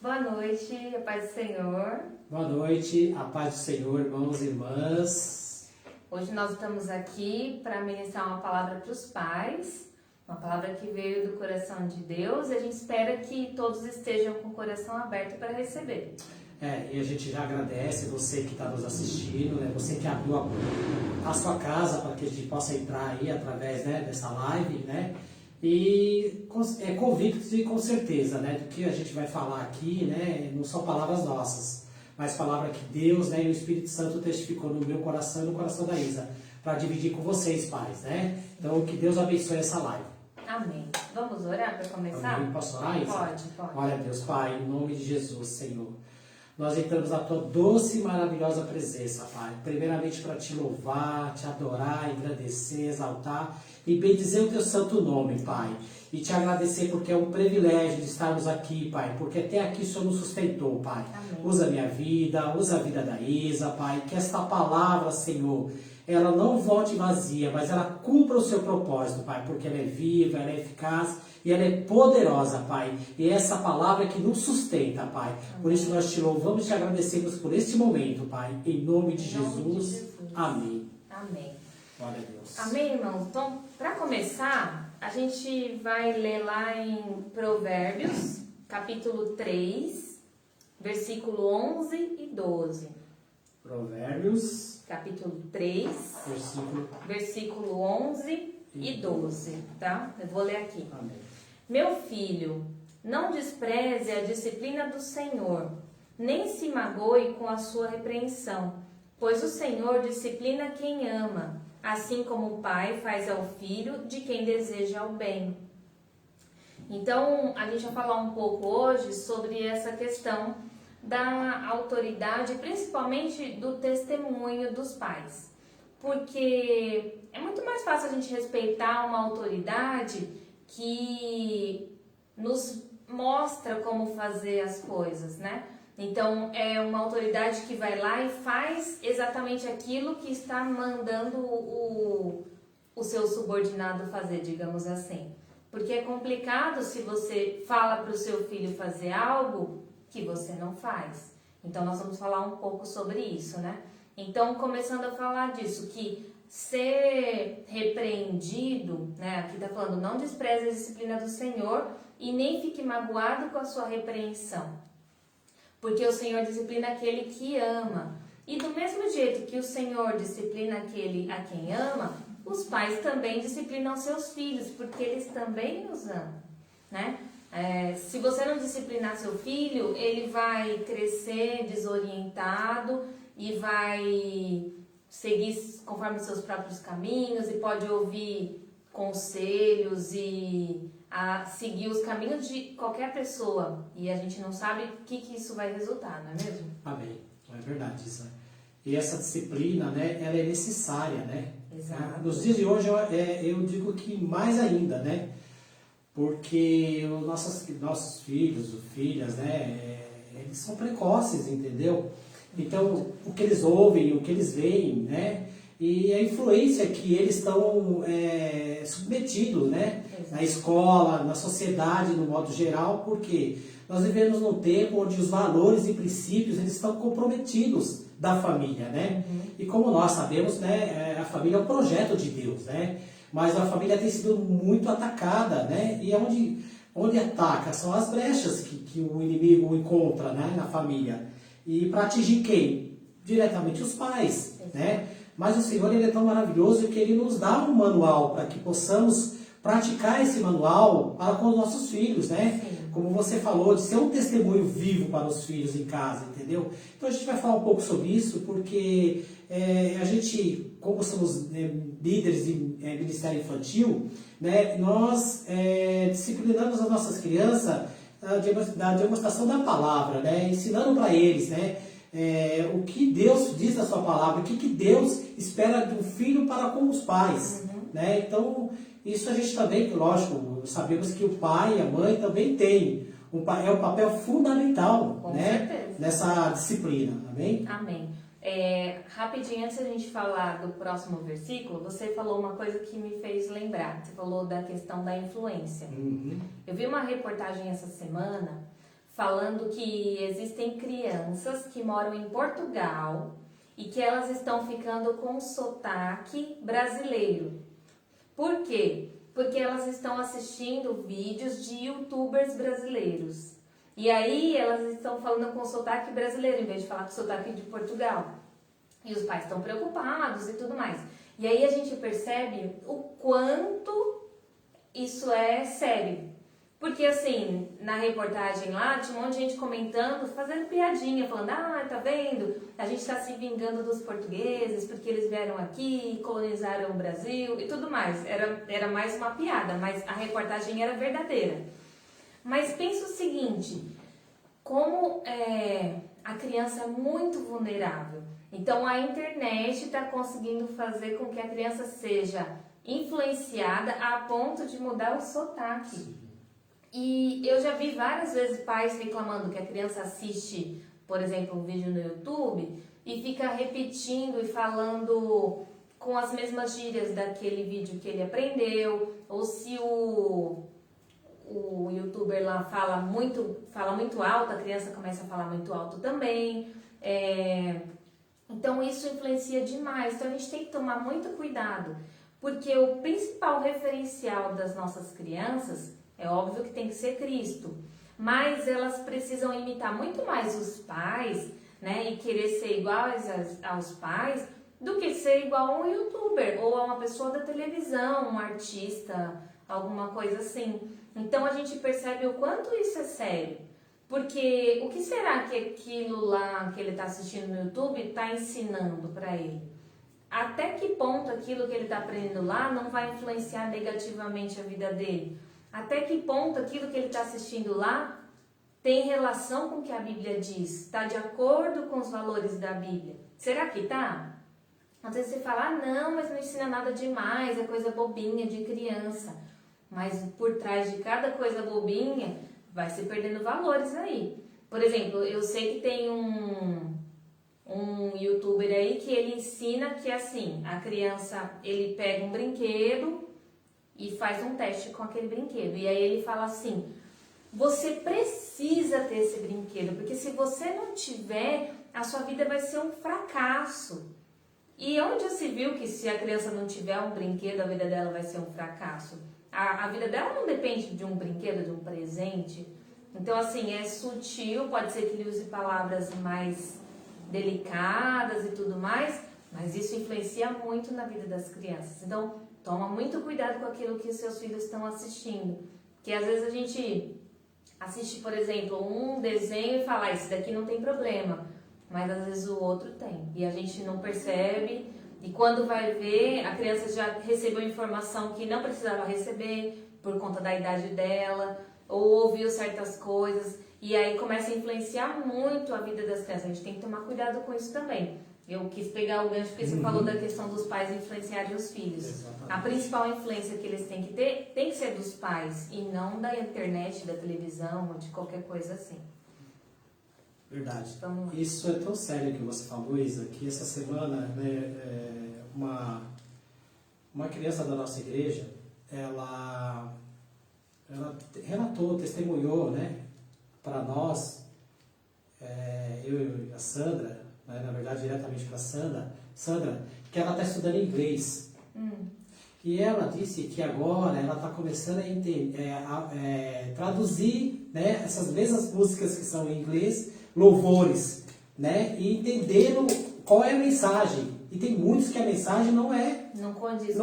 Boa noite, a paz do Senhor. Boa noite, a paz do Senhor, irmãos e irmãs. Hoje nós estamos aqui para ministrar uma palavra para os pais, uma palavra que veio do coração de Deus e a gente espera que todos estejam com o coração aberto para receber. E a gente já agradece você que está nos assistindo, né? Você que abriu a sua casa para que a gente possa entrar aí através, né, dessa live, né? E convictos e com certeza, né, do que a gente vai falar aqui, né, não são palavras nossas, mas palavra que Deus, né, e o Espírito Santo testificou no meu coração e no coração da Isa, para dividir com vocês, pais, né? Então, que Deus abençoe essa live. Amém. Vamos orar para começar? Amém. Posso orar, Isa? Pode. Glória a Deus, Pai, em nome de Jesus, Senhor. Nós entramos na Tua doce e maravilhosa presença, Pai. Primeiramente para Te louvar, Te adorar, agradecer, exaltar e bendizer o Teu santo nome, Pai. E Te agradecer porque é um privilégio de estarmos aqui, Pai. Porque até aqui o Senhor nos sustentou, Pai. Amém. Usa a minha vida, usa a vida da Isa, Pai. Que esta palavra, Senhor, ela não volte vazia, mas ela cumpra o seu propósito, Pai. Porque ela é viva, ela é eficaz e ela é poderosa, Pai. E é essa palavra que nos sustenta, Pai. Por isso nós Te louvamos e Te agradecemos por este momento, Pai. Em nome de Jesus. Amém. Amém. Glória a Deus. Amém, irmãos? Então, para começar, a gente vai ler lá em Provérbios, capítulo 3, versículo 11 e 12. Provérbios, Capítulo 3, versículo 11 e 12, tá? Eu vou ler aqui. Amém. Meu filho, não despreze a disciplina do Senhor, nem se magoe com a sua repreensão, pois o Senhor disciplina quem ama, assim como o pai faz ao filho de quem deseja o bem. Então, a gente vai falar um pouco hoje sobre essa questão da autoridade, principalmente do testemunho dos pais. Porque é muito mais fácil a gente respeitar uma autoridade que nos mostra como fazer as coisas, né? Então, é uma autoridade que vai lá e faz exatamente aquilo que está mandando o seu subordinado fazer, digamos assim. Porque é complicado se você fala para o seu filho fazer algo que você não faz. Então, nós vamos falar um pouco sobre isso, né? Então, começando a falar disso, que ser repreendido, né? Aqui está falando, não despreze a disciplina do Senhor e nem fique magoado com a sua repreensão. Porque o Senhor disciplina aquele que ama. E do mesmo jeito que o Senhor disciplina aquele a quem ama, os pais também disciplinam seus filhos, porque eles também nos amam, né? Se você não disciplinar seu filho, ele vai crescer desorientado e vai seguir conforme os seus próprios caminhos e pode ouvir conselhos e seguir os caminhos de qualquer pessoa. E a gente não sabe o que isso vai resultar, não é mesmo? Amém. É verdade isso, né? E essa disciplina, né, ela é necessária, né? Exato. Nos dias de hoje, eu digo que mais ainda, né? Porque os nossos filhos, filhas, né, eles são precoces, entendeu? Então, o que eles ouvem, o que eles veem, né? E a influência que eles estão submetidos, né? Na escola, na sociedade, no modo geral, porque nós vivemos num tempo onde os valores e princípios eles estão comprometidos da família, né? E como nós sabemos, né, a família é um projeto de Deus, né? Mas a família tem sido muito atacada, né? E onde ataca são as brechas que o inimigo encontra, né, na família. E para atingir quem? Diretamente os pais, né? Mas o Senhor, Ele é tão maravilhoso que Ele nos dá um manual para que possamos praticar esse manual para com os nossos filhos, né? Sim. Como você falou, de ser um testemunho vivo para os filhos em casa, entendeu? Então a gente vai falar um pouco sobre isso, porque a gente, como somos líderes de ministério infantil, né, nós disciplinamos as nossas crianças da demonstração da palavra, né? Ensinando para eles, né? O que Deus diz na sua palavra, o que Deus espera de um filho para com os pais, né? Então, isso a gente também, lógico, sabemos que o pai e a mãe também têm um papel fundamental, Com né? certeza. Nessa disciplina, amém? Amém. Rapidinho, antes da gente falar do próximo versículo, você falou uma coisa que me fez lembrar. Você falou da questão da influência. Uhum. Eu vi uma reportagem essa semana falando que existem crianças que moram em Portugal e que elas estão ficando com sotaque brasileiro. Por quê? Porque elas estão assistindo vídeos de youtubers brasileiros. E aí elas estão falando com sotaque brasileiro, em vez de falar com sotaque de Portugal. E os pais estão preocupados e tudo mais. E aí a gente percebe o quanto isso é sério. Porque assim, na reportagem lá, tinha um monte de gente comentando, fazendo piadinha, falando, tá vendo? A gente está se vingando dos portugueses porque eles vieram aqui, colonizaram o Brasil e tudo mais. Era mais uma piada, mas a reportagem era verdadeira. Mas pensa o seguinte, como a criança é muito vulnerável. Então a internet está conseguindo fazer com que a criança seja influenciada a ponto de mudar o sotaque. E eu já vi várias vezes pais reclamando que a criança assiste, por exemplo, um vídeo no YouTube e fica repetindo e falando com as mesmas gírias daquele vídeo que ele aprendeu, ou se o youtuber lá fala muito alto, a criança começa a falar muito alto também. Então isso influencia demais, então a gente tem que tomar muito cuidado, porque o principal referencial das nossas crianças é óbvio que tem que ser Cristo, mas elas precisam imitar muito mais os pais, né, e querer ser iguais aos pais, do que ser igual a um youtuber ou a uma pessoa da televisão, um artista, alguma coisa assim. Então a gente percebe o quanto isso é sério, porque o que será que aquilo lá que ele está assistindo no YouTube está ensinando para ele? Até que ponto aquilo que ele está aprendendo lá não vai influenciar negativamente a vida dele? Até que ponto aquilo que ele está assistindo lá tem relação com o que a Bíblia diz? Está de acordo com os valores da Bíblia? Será que está? Às vezes você fala, não, mas não ensina nada demais, é coisa bobinha de criança. Mas por trás de cada coisa bobinha, vai se perdendo valores aí. Por exemplo, eu sei que tem um youtuber aí que ele ensina que assim, a criança, ele pega um brinquedo e faz um teste com aquele brinquedo. E aí ele fala assim, você precisa ter esse brinquedo, porque se você não tiver, a sua vida vai ser um fracasso. E onde já se viu que se a criança não tiver um brinquedo, a vida dela vai ser um fracasso? A vida dela não depende de um brinquedo, de um presente. Então, assim, é sutil, pode ser que ele use palavras mais delicadas e tudo mais, mas isso influencia muito na vida das crianças. Então, toma muito cuidado com aquilo que seus filhos estão assistindo. Porque às vezes a gente assiste, por exemplo, um desenho e fala, esse daqui não tem problema, mas às vezes o outro tem. E a gente não percebe, e quando vai ver, a criança já recebeu informação que não precisava receber por conta da idade dela, ou ouviu certas coisas, e aí começa a influenciar muito a vida das crianças. A gente tem que tomar cuidado com isso também. Eu quis pegar o gancho porque você falou da questão dos pais influenciarem os filhos. Exatamente. A principal influência que eles têm que ter tem que ser dos pais, e não da internet, da televisão, ou de qualquer coisa assim. Verdade. Isso é tão sério que você falou, Isa, que essa semana, né, uma criança da nossa igreja, ela relatou, testemunhou, né, para nós, eu e a Sandra, né, na verdade diretamente para a Sandra, que ela está estudando inglês. E ela disse que agora ela está começando a traduzir, né, essas mesmas músicas que são em inglês, louvores, né, e entendendo qual é a mensagem. E tem muitos que a mensagem não condiz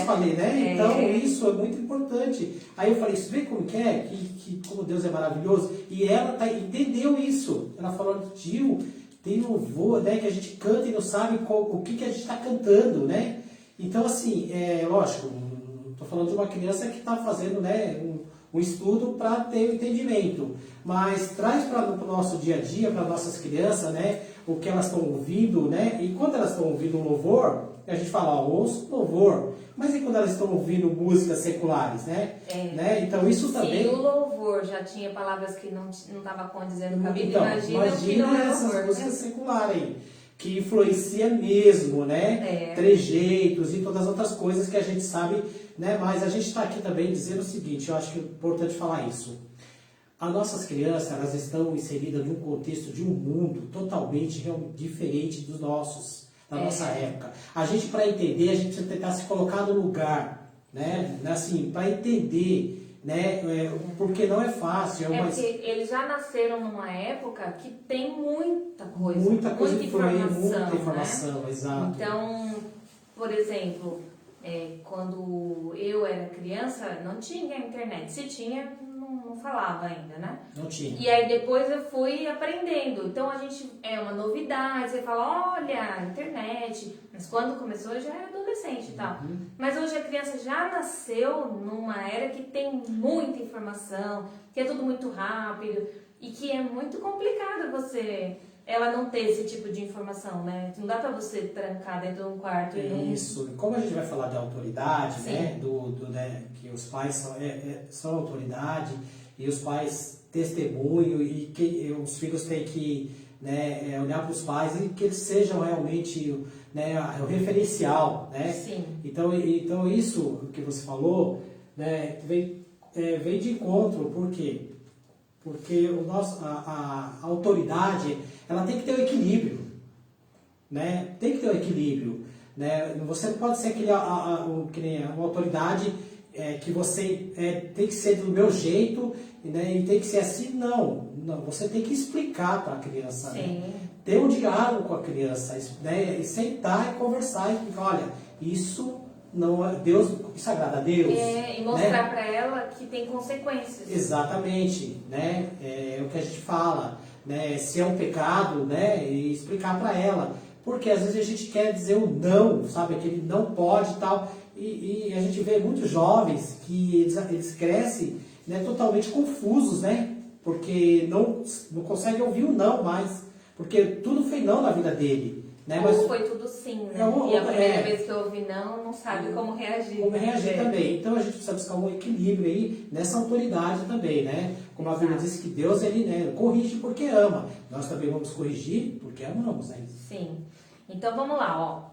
com a lei, né? Então isso é muito importante. Aí eu falei, você vê como que é? Que como Deus é maravilhoso. E ela entendeu isso. Ela falou, tio, tem louvor, né, que a gente canta e não sabe o que a gente está cantando, né? Então, assim, lógico, estou falando de uma criança que está fazendo, né, um estudo para ter o entendimento. Mas traz para o nosso dia a dia, para nossas crianças, né, o que elas estão ouvindo, né? E quando elas estão ouvindo um louvor, a gente fala, ouço louvor. Mas e quando elas estão ouvindo músicas seculares, né? Né? Então isso também... Se o louvor já tinha palavras que não estava condizendo com a Bíblia, imagina essas músicas seculares aí, que influencia mesmo, né? Trejeitos e todas as outras coisas que a gente sabe, né? Mas a gente está aqui também dizendo o seguinte, eu acho que é importante falar isso. as nossas crianças, elas estão inseridas num contexto de um mundo totalmente diferente dos nossos, da nossa época. A gente, para entender, a gente precisa tentar se colocar no lugar, né? Assim, para entender, né? Porque não é fácil. Porque eles já nasceram numa época que tem muita coisa. Muita informação, né? Exato. Então, por exemplo, quando eu era criança, não tinha internet. Se tinha, não falava ainda, né? Não tinha. E aí depois eu fui aprendendo. Então a gente, é uma novidade, você fala, olha, internet. Mas quando começou eu já era adolescente e tal. Mas hoje a criança já nasceu numa era que tem muita informação, que é tudo muito rápido e que é muito complicado ela não ter esse tipo de informação, né? Não dá pra você trancar dentro de um quarto e não... Isso. Como a gente vai falar de autoridade, Sim. né? né? Que os pais são autoridade e os pais testemunham e que os filhos têm que, né, olhar para os pais e que eles sejam realmente, né, o referencial, né? Sim. Então isso que você falou, né, vem de encontro. Por quê? Porque a autoridade, ela tem que ter o equilíbrio, né? Tem que ter o equilíbrio, né? Você não pode ser que nem uma autoridade que você tem que ser do meu jeito, né? E tem que ser assim. Não, você tem que explicar para a criança, né? Ter um diálogo com a criança, né? E sentar e conversar e explicar, olha, isso não é Deus, isso agrada a Deus. E mostrar, né, para ela que tem consequências. Exatamente, né? É o que a gente fala, né? Se é um pecado, né? E explicar para ela. Porque às vezes a gente quer dizer o não, sabe? Que ele não pode e tal. E a gente vê muitos jovens que eles crescem, né, totalmente confusos, né? Porque não conseguem ouvir o não mais. Porque tudo foi não na vida dele. Né? Mas foi tudo sim, né? E a primeira vez que eu ouvi não sabe como reagir. Como reagir também. Então a gente precisa buscar um equilíbrio aí nessa autoridade também, né? Como a Bíblia diz que Deus, ele, né, corrige porque ama. Nós também vamos corrigir porque amamos, né? Sim. Então vamos lá, ó.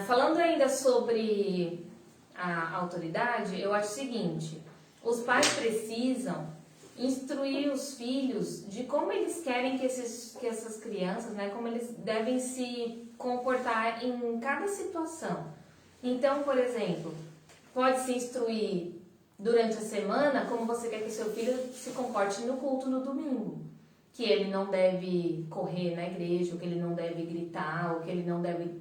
Falando ainda sobre a autoridade, eu acho o seguinte: os pais precisam instruir os filhos de como eles querem que essas crianças, né, como eles devem se comportar em cada situação. Então, por exemplo, pode se instruir durante a semana como você quer que seu filho se comporte no culto no domingo. Que ele não deve correr na igreja, ou que ele não deve gritar, ou que ele não deve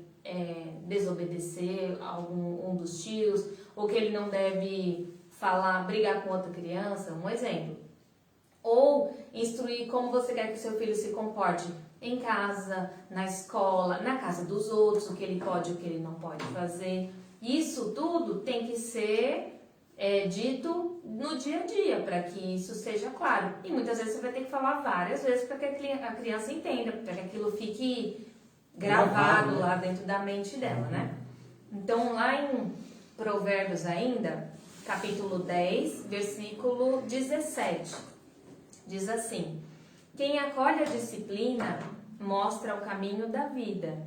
desobedecer um dos tios, ou que ele não deve brigar com outra criança, um exemplo. Ou instruir como você quer que o seu filho se comporte em casa, na escola, na casa dos outros, o que ele pode e o que ele não pode fazer. Isso tudo tem que ser dito no dia a dia, para que isso seja claro. E muitas vezes você vai ter que falar várias vezes para que a criança entenda, para que aquilo fique gravado lá dentro da mente dela, né? Então, lá em Provérbios ainda, capítulo 10, versículo 17, diz assim: quem acolhe a disciplina mostra o caminho da vida,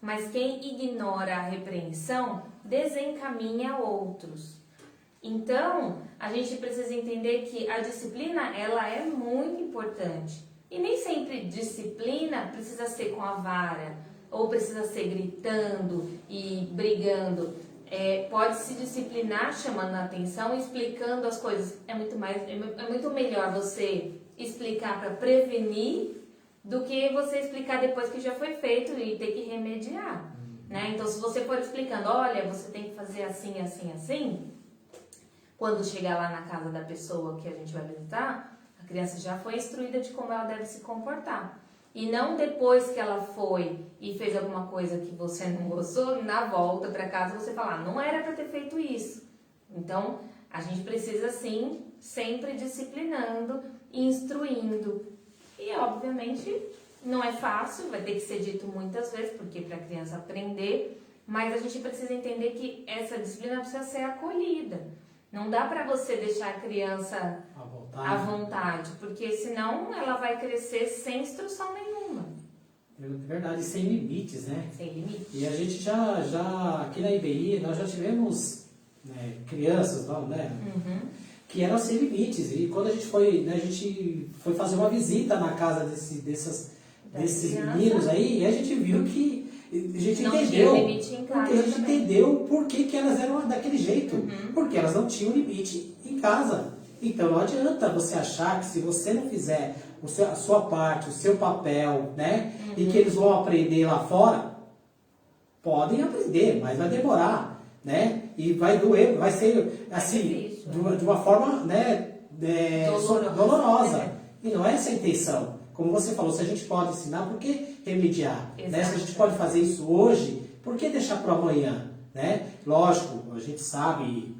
mas quem ignora a repreensão desencaminha outros. Então, a gente precisa entender que a disciplina, ela é muito importante. E nem sempre disciplina precisa ser com a vara, ou precisa ser gritando e brigando. Pode se disciplinar chamando a atenção, explicando as coisas. É muito melhor você explicar para prevenir do que você explicar depois que já foi feito e ter que remediar, né? Então, se você for explicando, olha, você tem que fazer assim, assim, assim, quando chegar lá na casa da pessoa que a gente vai visitar, a criança já foi instruída de como ela deve se comportar. E não depois que ela foi e fez alguma coisa que você não gostou, na volta para casa você falar, não era para ter feito isso. Então, a gente precisa sim, sempre disciplinando e instruindo. E, obviamente, não é fácil, vai ter que ser dito muitas vezes, porque para a criança aprender, mas a gente precisa entender que essa disciplina precisa ser acolhida. Não dá para você deixar a criança à vontade, porque senão ela vai crescer sem instrução nenhuma. É verdade, sem limites, né? Sem limites. E a gente já aqui na IBI, nós já tivemos, né, crianças, né? que eram sem limites. E quando a gente foi, né, a gente foi fazer uma visita na casa desses meninos aí, e a gente viu que a gente não entendeu, tinha limite em casa, porque a gente também. entendeu por que elas eram daquele jeito, porque elas não tinham limite em casa. Então não adianta você achar que se você não fizer a sua parte, o seu papel, né, e que eles vão aprender lá fora, podem aprender, mas vai demorar, né, e vai doer, vai ser assim, de uma forma, né, dolorosa. E não é essa a intenção. Como você falou, se a gente pode ensinar, por que remediar? Né? Se a gente pode fazer isso hoje, por que deixar para amanhã? Né? Lógico, a gente sabe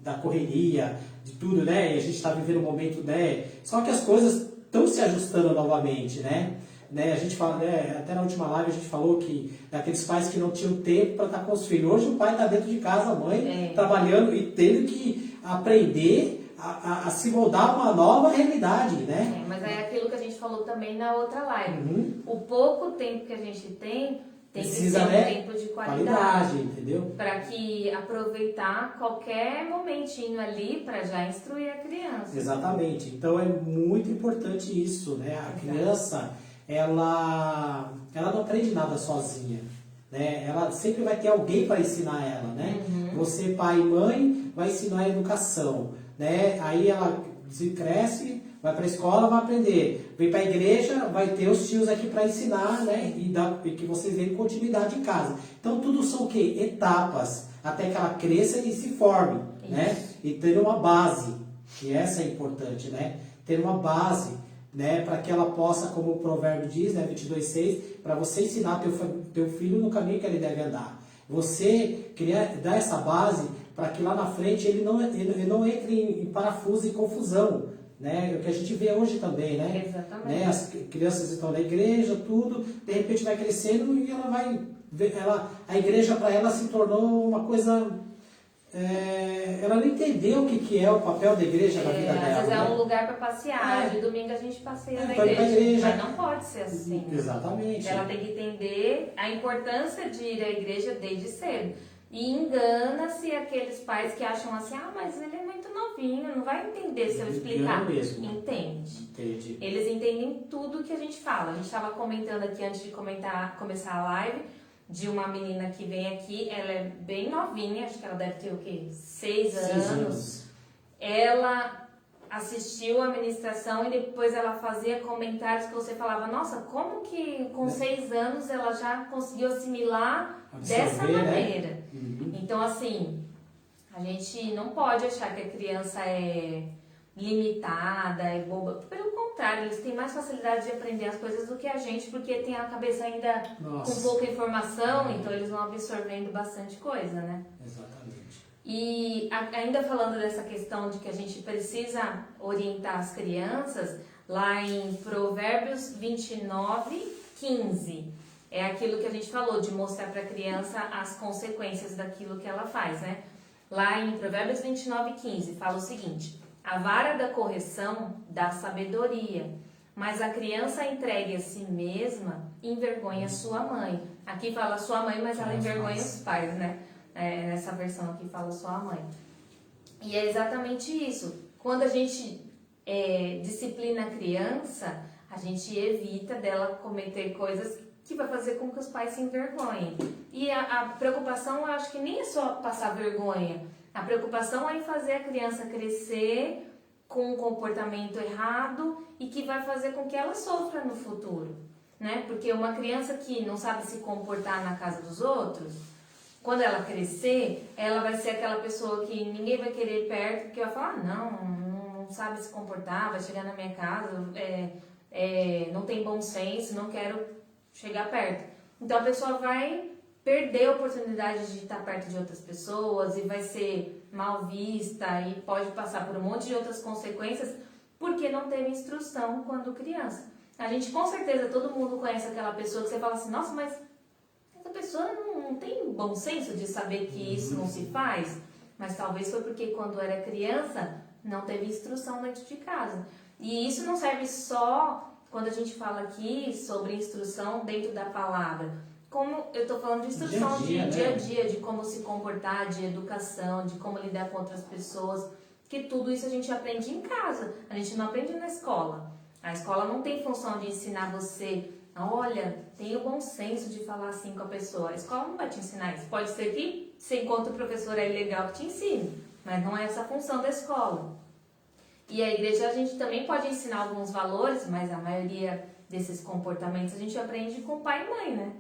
da correria, de tudo, né? E a gente está vivendo um momento, né? Só que as coisas estão se ajustando novamente, né? A gente fala, até na última live a gente falou que aqueles pais que não tinham tempo para estar com os filhos. Hoje o pai está dentro de casa, a mãe trabalhando e tendo que aprender a se moldar uma nova realidade, né? Mas é aquilo que a gente falou também na outra live. O pouco tempo que a gente tem precisa, que ser um tempo de qualidade, entendeu? Para que aproveitar qualquer momentinho ali para já instruir a criança. Exatamente. Então é muito importante isso, né? A criança, ela não aprende nada sozinha, né? Ela sempre vai ter alguém para ensinar ela, né? Você, pai e mãe, vai ensinar a educação, né? Aí ela cresce, vai para a escola, vai aprender. Vem para a igreja, vai ter os tios aqui para ensinar, né? E que vocês veem continuidade em casa. Então tudo são o quê? Etapas, até que ela cresça e se forme, né? E ter uma base, que essa é importante, né? Ter uma base, né? Para que ela possa, como o provérbio diz, né? 22:6, para você ensinar teu filho no caminho que ele deve andar. Você dar essa base para que lá na frente ele não entre em parafuso e confusão, né? É o que a gente vê hoje também, né? Exatamente. Né? As crianças estão na igreja, tudo, de repente vai crescendo e ela vai... a igreja para ela se tornou uma coisa... ela não entendeu o que é o papel da igreja na vida dela. Às vezes né? é um lugar para passear, de domingo a gente passeia na Vai pra igreja. Mas não pode ser assim. Exatamente. Ela tem que entender a importância de ir à igreja desde cedo. E engana-se aqueles pais que acham assim, mas ele é muito novinho, não vai entender se eu explicar. Mesmo. Entende. Entendi. Eles entendem tudo que a gente fala. A gente estava comentando aqui antes de começar a live, de uma menina que vem aqui, ela é bem novinha, acho que ela deve ter o quê? 6 anos. Ela assistiu a ministração e depois ela fazia comentários que você falava, nossa, como que com 6 anos ela já conseguiu assimilar dessa maneira? Né? Então, assim, a gente não pode achar que a criança é limitada, é boba. Pelo contrário, eles têm mais facilidade de aprender as coisas do que a gente, porque tem a cabeça ainda com pouca informação, então eles vão absorvendo bastante coisa, né? Exatamente. E ainda falando dessa questão de que a gente precisa orientar as crianças, lá em Provérbios 29:15, é aquilo que a gente falou, de mostrar para a criança as consequências daquilo que ela faz, né? Lá em Provérbios 29:15, fala o seguinte: a vara da correção dá sabedoria, mas a criança entregue a si mesma envergonha sua mãe. Aqui fala sua mãe, mas ela envergonha os pais, né? Nessa versão aqui fala só a mãe. E é exatamente isso. Quando a gente disciplina a criança, a gente evita dela cometer coisas que vai fazer com que os pais se envergonhem. E a preocupação, eu acho que nem é só passar vergonha. A preocupação é em fazer a criança crescer com um comportamento errado e que vai fazer com que ela sofra no futuro, né? Porque uma criança que não sabe se comportar na casa dos outros, quando ela crescer, ela vai ser aquela pessoa que ninguém vai querer perto, porque vai falar, não sabe se comportar, vai chegar na minha casa, não tem bom senso, não quero chegar perto. Então a pessoa vai perder a oportunidade de estar perto de outras pessoas e vai ser mal vista e pode passar por um monte de outras consequências porque não teve instrução quando criança. A gente, com certeza, todo mundo conhece aquela pessoa que você fala assim, nossa, mas essa pessoa não tem bom senso de saber que isso não se faz, mas talvez foi porque quando era criança não teve instrução dentro de casa. E isso não serve só quando a gente fala aqui sobre instrução dentro da palavra. Como eu estou falando de instrução de dia a dia, de como se comportar, de educação, de como lidar com outras pessoas. que tudo isso a gente aprende em casa, a gente não aprende na escola. A escola não tem função de ensinar você, olha, tenha o bom senso de falar assim com a pessoa. A escola não vai te ensinar isso. Pode ser que você encontre o professor aí legal que te ensine, mas não é essa a função da escola. E a igreja a gente também pode ensinar alguns valores, mas a maioria desses comportamentos a gente aprende com pai e mãe, né?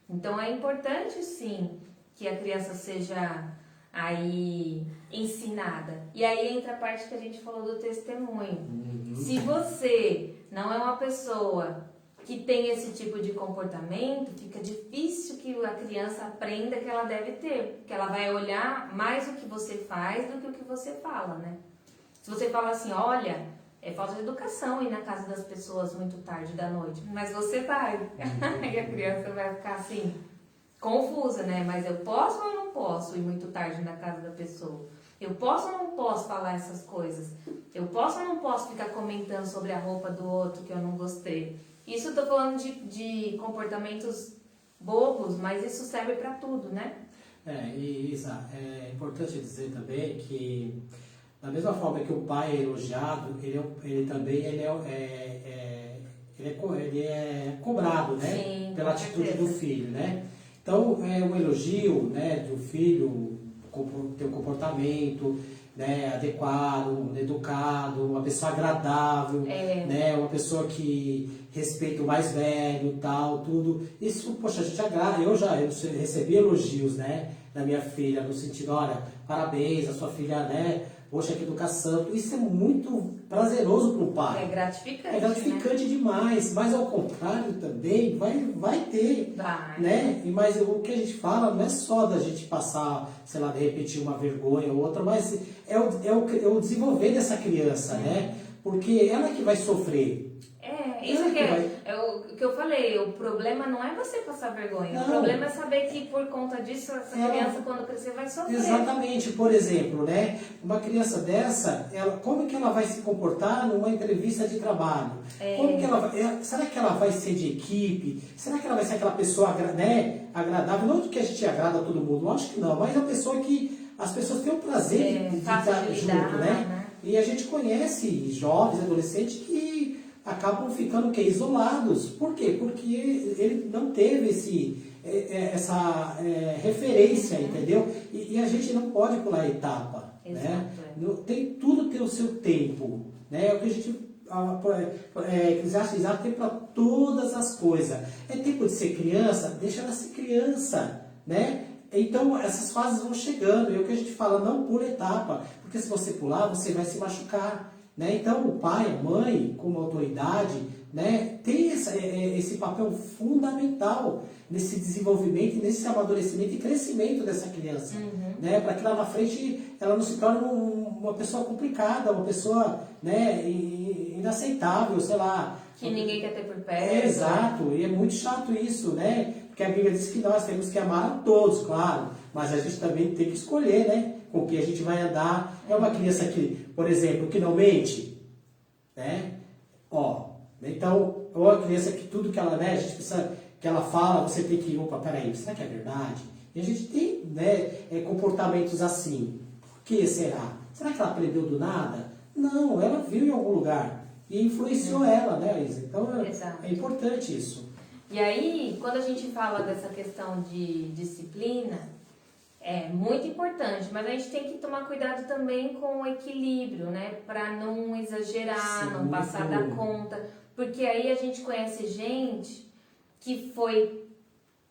Então é importante sim que a criança seja aí ensinada. E aí entra a parte que a gente falou do testemunho. Se você não é uma pessoa que tem esse tipo de comportamento, fica difícil que a criança aprenda que ela deve ter, porque ela vai olhar mais o que você faz do que o que você fala, né? Se você fala assim, olha, é falta de educação ir na casa das pessoas muito tarde da noite, mas você vai. E a criança vai ficar assim, confusa, né? Mas eu posso ou não posso ir muito tarde na casa da pessoa? Eu posso ou não posso falar essas coisas? Eu posso ou não posso ficar comentando sobre a roupa do outro que eu não gostei? Isso eu tô falando de comportamentos bobos, mas isso serve para tudo, né? E Isa, é importante dizer também que da mesma forma que o pai é elogiado, ele também é cobrado, né? Sim, pela atitude do filho, né? Então, o elogio, né, do filho ter um comportamento, né, adequado, educado, uma pessoa agradável, né, uma pessoa que respeita o mais velho, tal, tudo. Isso, poxa, a gente agrada. Eu recebi elogios, né, da minha filha, no sentido, olha, parabéns, a sua filha, né, poxa, que educação. Isso é muito prazeroso para o pai. É gratificante. É gratificante, né? Demais. Mas ao contrário também vai ter. Vai. Né? Mas o que a gente fala não é só da gente passar, sei lá, de repente uma vergonha ou outra, mas é o desenvolver dessa criança, né? Porque ela que vai sofrer. Isso é o que eu falei, o problema não é você passar vergonha, Não. O problema é saber que por conta disso, essa criança quando crescer vai sofrer. Exatamente, por exemplo, né? Uma criança dessa, como que ela vai se comportar numa entrevista de trabalho? Como que será que ela vai ser de equipe? Será que ela vai ser aquela pessoa, né, agradável? Não que a gente agrada a todo mundo, lógico que não, mas é uma pessoa que as pessoas têm o prazer de estar junto, né? E a gente conhece jovens, adolescentes que acabam ficando isolados. Por quê? Porque ele não teve essa referência, entendeu? E a gente não pode pular a etapa. Exato, né? Tudo tem o seu tempo. Né? É o que a gente Eclesiastes tem para todas as coisas. É tempo de ser criança? Deixa ela ser criança. Né? Então essas fases vão chegando. E é o que a gente fala, não pula etapa. Porque se você pular, você vai se machucar. Né? Então, o pai, a mãe, como autoridade, né, tem esse papel fundamental nesse desenvolvimento, nesse amadurecimento e crescimento dessa criança. Né? Para que lá na frente ela não se torne uma pessoa complicada, uma pessoa, né, inaceitável, sei lá. Que ninguém quer ter por perto. Exato, e é muito chato isso, né? Porque a Bíblia diz que nós temos que amar a todos, claro, mas a gente também tem que escolher, né? Com que a gente vai andar. É uma criança que, por exemplo, que não mente, né? Então, ou a criança que tudo que ela, né, a gente precisa, que ela fala, você tem que, opa, peraí, será que é verdade? E a gente tem, né, comportamentos assim. Por que será? Será que ela aprendeu do nada? Não, ela viu em algum lugar e influenciou ela, né, Isa? Então, é importante isso. E aí, quando a gente fala dessa questão de disciplina, é muito importante, mas a gente tem que tomar cuidado também com o equilíbrio, né? Para não exagerar, não passar da conta. Porque aí a gente conhece gente que foi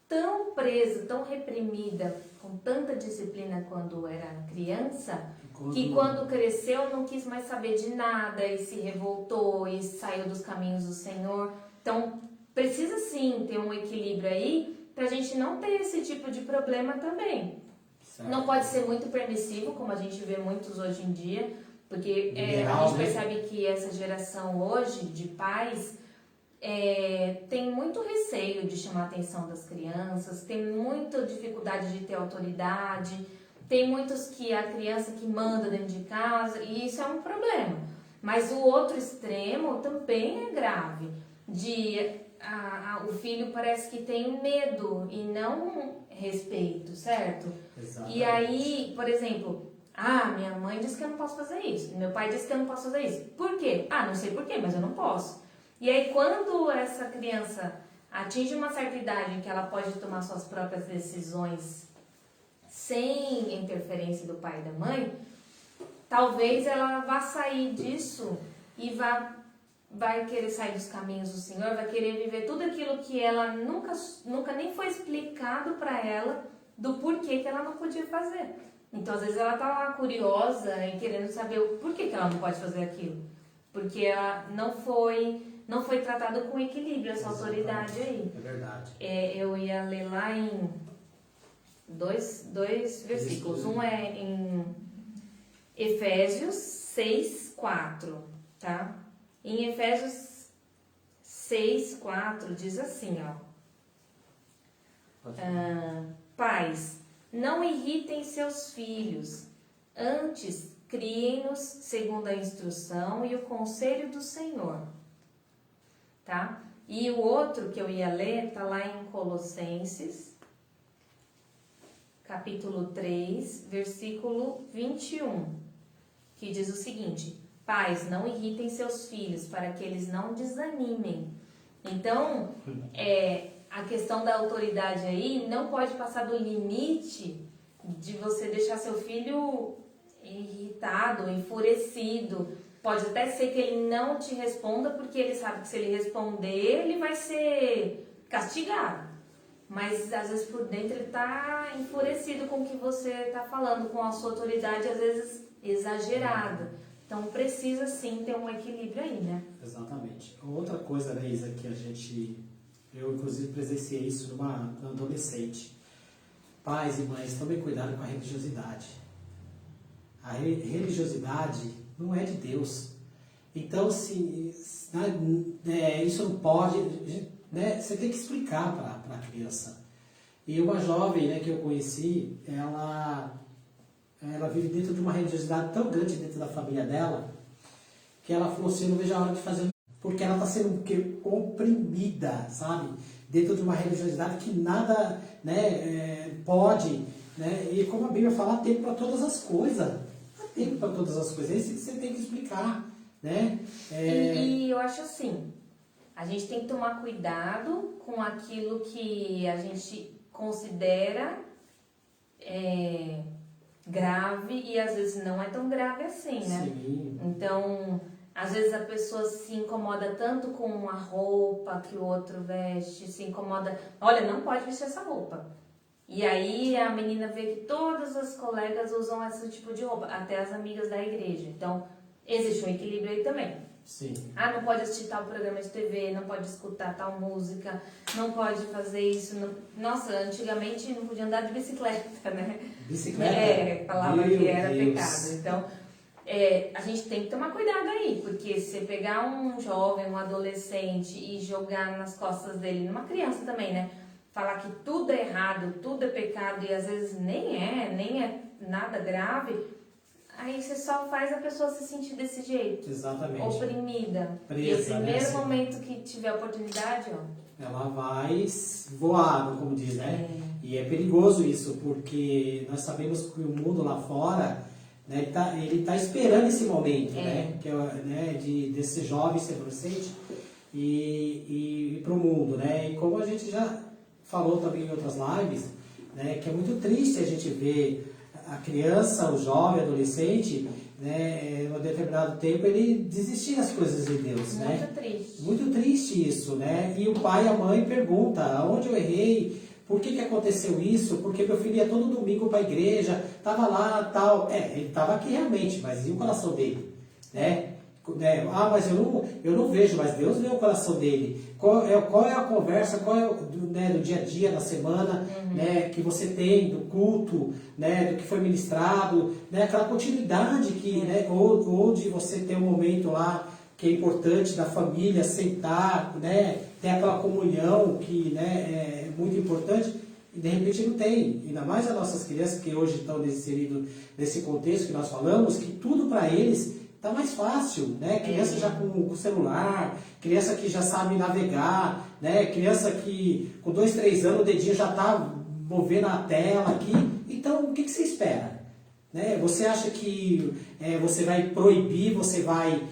tão presa, tão reprimida, com tanta disciplina quando era criança, que quando cresceu não quis mais saber de nada e se revoltou e saiu dos caminhos do Senhor. Então, precisa sim ter um equilíbrio aí para a gente não ter esse tipo de problema também. Certo. Não pode ser muito permissivo, como a gente vê muitos hoje em dia, porque a gente percebe que essa geração hoje de pais tem muito receio de chamar a atenção das crianças, tem muita dificuldade de ter autoridade, tem muitos que a criança que manda dentro de casa, e isso é um problema. Mas o outro extremo também é grave, o filho parece que tem medo e não respeito, certo? Exatamente. E aí, por exemplo, Ah, minha mãe disse que eu não posso fazer isso. Meu pai disse que eu não posso fazer isso. Por quê? Ah, não sei por quê, mas eu não posso. E aí, quando essa criança atinge uma certa idade em que ela pode tomar suas próprias decisões sem interferência do pai e da mãe, talvez ela vá sair disso e vai querer sair dos caminhos do Senhor, vai querer viver tudo aquilo que ela nunca nem foi explicado para ela do porquê que ela não podia fazer. Então, às vezes, ela tá lá curiosa e querendo saber o porquê que ela não pode fazer aquilo. Porque ela não foi tratada com equilíbrio, essa autoridade aí. É verdade. Eu ia ler lá em dois versículos. Um é em Efésios 6:4, tá? Em Efésios 6:4 diz assim, ó. Pais, não irritem seus filhos, antes criem-nos segundo a instrução e o conselho do Senhor, tá? E o outro que eu ia ler tá lá em Colossenses, capítulo 3, versículo 21, que diz o seguinte: pais, não irritem seus filhos para que eles não desanimem. Então, a questão da autoridade aí não pode passar do limite de você deixar seu filho irritado, enfurecido. Pode até ser que ele não te responda, porque ele sabe que se ele responder, ele vai ser castigado. Mas às vezes por dentro ele está enfurecido com o que você está falando, com a sua autoridade, às vezes exagerada. Então precisa sim ter um equilíbrio aí, né? Exatamente. Outra coisa, né, Isa, que eu inclusive presenciei isso numa adolescente. Pais e mães, tomem cuidado com a religiosidade. A religiosidade não é de Deus. Então, isso não pode, né, você tem que explicar para a criança. E uma jovem, né, que eu conheci, ela vive dentro de uma religiosidade tão grande dentro da família dela, que ela falou assim, eu não vejo a hora de fazer, porque ela está sendo oprimida, sabe? Dentro de uma religiosidade que nada, né, pode, né? E como a Bíblia fala, há tempo para todas as coisas. Há tempo para todas as coisas. É isso que você tem que explicar, né? E eu acho assim, a gente tem que tomar cuidado com aquilo que a gente considera grave e às vezes não é tão grave assim, né? Sim. Então, às vezes a pessoa se incomoda tanto com a roupa que o outro veste, se incomoda, olha, não pode vestir essa roupa. E aí a menina vê que todas as colegas usam esse tipo de roupa, até as amigas da igreja. Então, existe um equilíbrio aí também. Sim. Ah, não pode assistir tal programa de TV, não pode escutar tal música, não pode fazer isso. Não... Nossa, antigamente não podia andar de bicicleta, né? Bicicleta? Falava que era Deus. pecado. Então, a gente tem que tomar cuidado aí, porque se pegar um jovem, um adolescente e jogar nas costas dele, numa criança também, né? Falar que tudo é errado, tudo é pecado e às vezes nem é nada grave, aí você só faz a pessoa se sentir desse jeito. Exatamente. Oprimida. Presa, e o primeiro né? momento que tiver oportunidade, ó. Ela vai voar, como diz, né? E é perigoso isso, porque nós sabemos que o mundo lá fora, né, ele tá esperando esse momento, né? Que né, desse jovem, esse adolescente, e para o mundo, né? E como a gente já falou também em outras lives, né, que é muito triste a gente ver a criança, o jovem, o adolescente, né, em um determinado tempo ele desistir das coisas de Deus, muito, né? Triste. Muito triste isso, né? E o pai e a mãe perguntam, aonde eu errei? Por que aconteceu isso? Porque meu filho ia todo domingo para a igreja, estava lá, tal. Ele estava aqui realmente, mas e o coração dele? Né? Ah, mas eu não vejo, mas Deus vê o coração dele. Qual é a conversa, qual é do dia a dia, da semana, né, que você tem, do culto, né, do que foi ministrado, né, aquela continuidade que, né, onde você tem um momento lá que é importante da família, sentar, né, tem aquela comunhão que, né, é muito importante, e de repente não tem. Ainda mais as nossas crianças que hoje estão inseridas nesse contexto que nós falamos, que tudo para eles está mais fácil, né? Criança já com celular, criança que já sabe navegar, né? Criança que com 2, 3 anos o dedinho já está movendo a tela aqui. Então, o que você espera? né? Você acha que você vai proibir, você vai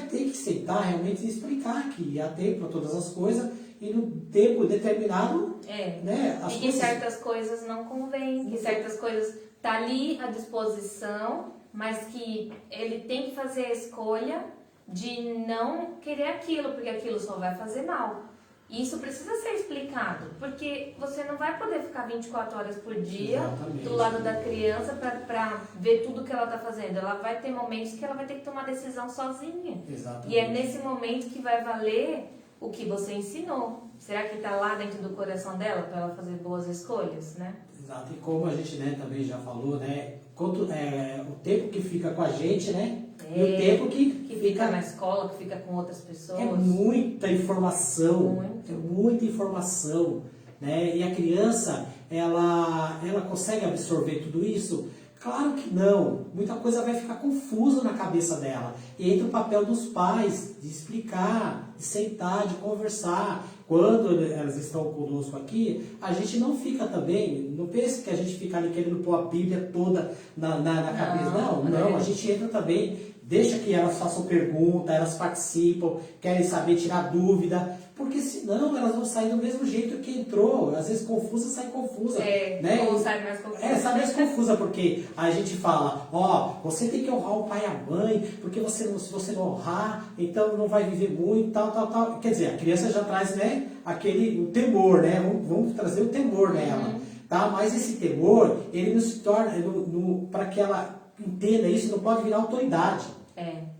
ter que sentar realmente e explicar que há tempo para todas as coisas e no tempo determinado, né? E que certas coisas não convêm, que certas coisas tá ali à disposição, mas que ele tem que fazer a escolha de não querer aquilo, porque aquilo só vai fazer mal. E isso precisa ser explicado, porque você não vai poder ficar 24 horas por dia do lado da criança para ver tudo que ela está fazendo. Ela vai ter momentos que ela vai ter que tomar decisão sozinha. Exatamente. E é nesse momento que vai valer o que você ensinou. Será que está lá dentro do coração dela para ela fazer boas escolhas, né? Exato. E como a gente, né, também já falou, né, o tempo que fica com a gente, né? E o tempo que fica na escola, que fica com outras pessoas. É muita informação. É muita informação, né? E a criança, ela consegue absorver tudo isso? Claro que não. Muita coisa vai ficar confusa na cabeça dela. E entra o papel dos pais de explicar, de sentar, de conversar. Quando elas estão conosco aqui, a gente não fica também, não pense que a gente fica ali querendo pôr a Bíblia toda na cabeça. Não, a gente entra também, deixa que elas façam pergunta, elas participam, querem saber, tirar dúvida, porque senão elas vão sair do mesmo jeito que entrou. Às vezes confusa, sai confusa. Né? Ou sai mais confusa. Sai mais confusa, porque a gente fala, você tem que honrar o pai e a mãe, porque se você não honrar, então não vai viver muito, tal. Quer dizer, a criança já traz, né, o temor, né? Vamos trazer o temor nela. Tá? Mas esse temor, ele não se torna, para que ela entenda isso, não pode virar autoridade.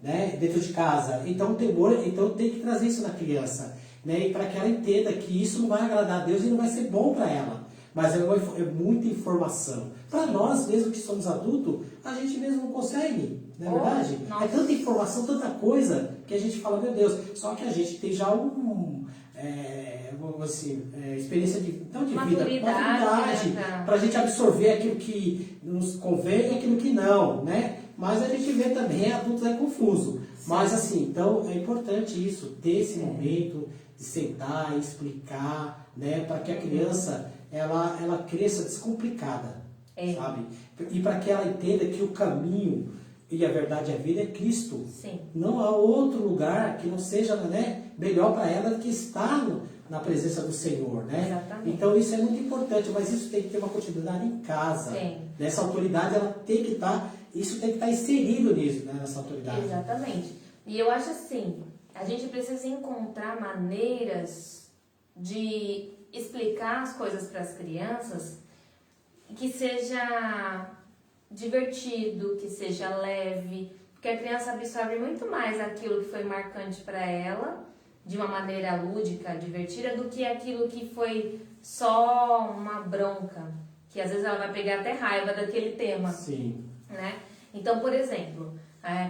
Né, dentro de casa. Então o temor, tem que trazer isso na criança, né, e para que ela entenda que isso não vai agradar a Deus e não vai ser bom para ela. Mas é muita informação. Para nós, mesmo que somos adultos, a gente mesmo não consegue, não é verdade? Nossa. É tanta informação, tanta coisa, que a gente fala, meu Deus, só que a gente tem já experiência de vida, maturidade, né, para a gente absorver aquilo que nos convém e aquilo que não, né? Mas a gente vê também adultos confuso. Sim. Mas assim, então é importante isso, ter esse momento de sentar, explicar, né? Para que a criança ela cresça descomplicada, sabe? E para que ela entenda que o caminho e a verdade e a vida é Cristo. Sim. Não há outro lugar que não seja, né, melhor para ela do que estar na presença do Senhor, né? Exatamente. Então isso é muito importante, mas isso tem que ter uma continuidade em casa. Sim. Essa autoridade, ela tem que estar, isso tem que estar inserido nisso, né, nessa autoridade. Exatamente. E eu acho assim, a gente precisa encontrar maneiras de explicar as coisas para as crianças que seja divertido, que seja leve, porque a criança absorve muito mais aquilo que foi marcante para ela, de uma maneira lúdica, divertida, do que aquilo que foi só uma bronca, que às vezes ela vai pegar até raiva daquele tema. Sim. Né? Então, por exemplo,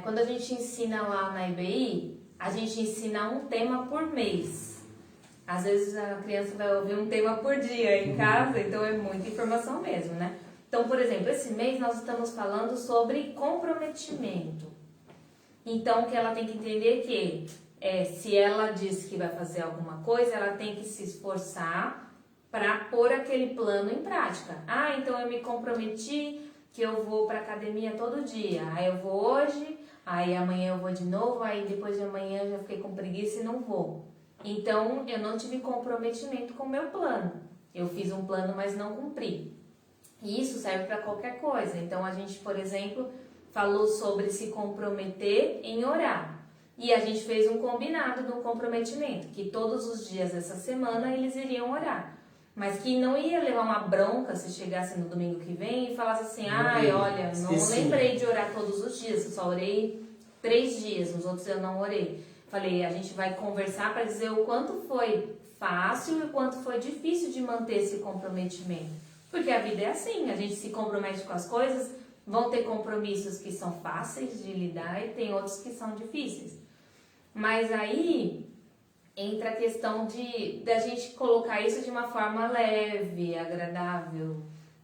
quando a gente ensina lá na IBI, a gente ensina um tema por mês. Às vezes a criança vai ouvir um tema por dia em casa, então é muita informação mesmo, né? Então, por exemplo, esse mês nós estamos falando sobre comprometimento. Então, que ela tem que entender que se ela diz que vai fazer alguma coisa, ela tem que se esforçar para pôr aquele plano em prática. Então eu me comprometi que eu vou para academia todo dia. Aí eu vou hoje, aí amanhã eu vou de novo, aí depois de amanhã eu já fiquei com preguiça e não vou. Então, eu não tive comprometimento com o meu plano. Eu fiz um plano, mas não cumpri. E isso serve para qualquer coisa. Então, a gente, por exemplo, falou sobre se comprometer em orar. E a gente fez um combinado de um comprometimento, que todos os dias dessa semana eles iriam orar. Mas que não ia levar uma bronca se chegasse no domingo que vem e falasse assim, olha, não lembrei de orar todos os dias, eu só orei 3 dias, nos outros eu não orei. Falei, a gente vai conversar para dizer o quanto foi fácil e o quanto foi difícil de manter esse comprometimento. Porque a vida é assim, a gente se compromete com as coisas, vão ter compromissos que são fáceis de lidar e tem outros que são difíceis. Mas aí entra a questão da gente colocar isso de uma forma leve, agradável,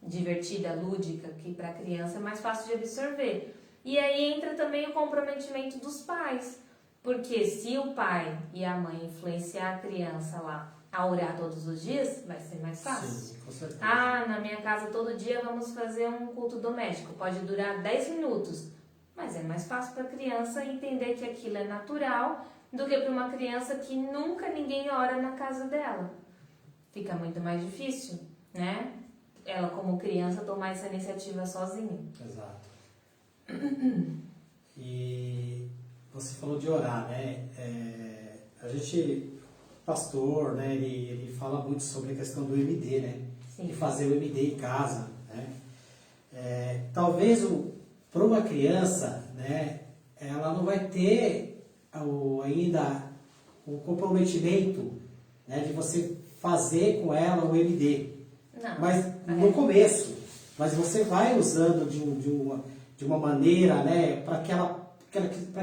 divertida, lúdica, que para a criança é mais fácil de absorver. E aí entra também o comprometimento dos pais. Porque se o pai e a mãe influenciar a criança lá a orar todos os dias, vai ser mais fácil. Sim, com certeza. Ah, na minha casa todo dia vamos fazer um culto doméstico. Pode durar 10 minutos. Mas é mais fácil para a criança entender que aquilo é natural do que para uma criança que nunca ninguém ora na casa dela. Fica muito mais difícil, né? Ela, como criança, tomar essa iniciativa sozinha. Exato. E você falou de orar, né? A gente, pastor, né? Ele fala muito sobre a questão do MD, né? Sim. De fazer o MD em casa, né? Talvez para uma criança, né? Ela não vai ter ainda o comprometimento, né? De você fazer com ela o MD. Não. Mas no começo, mas você vai usando de uma maneira, né, para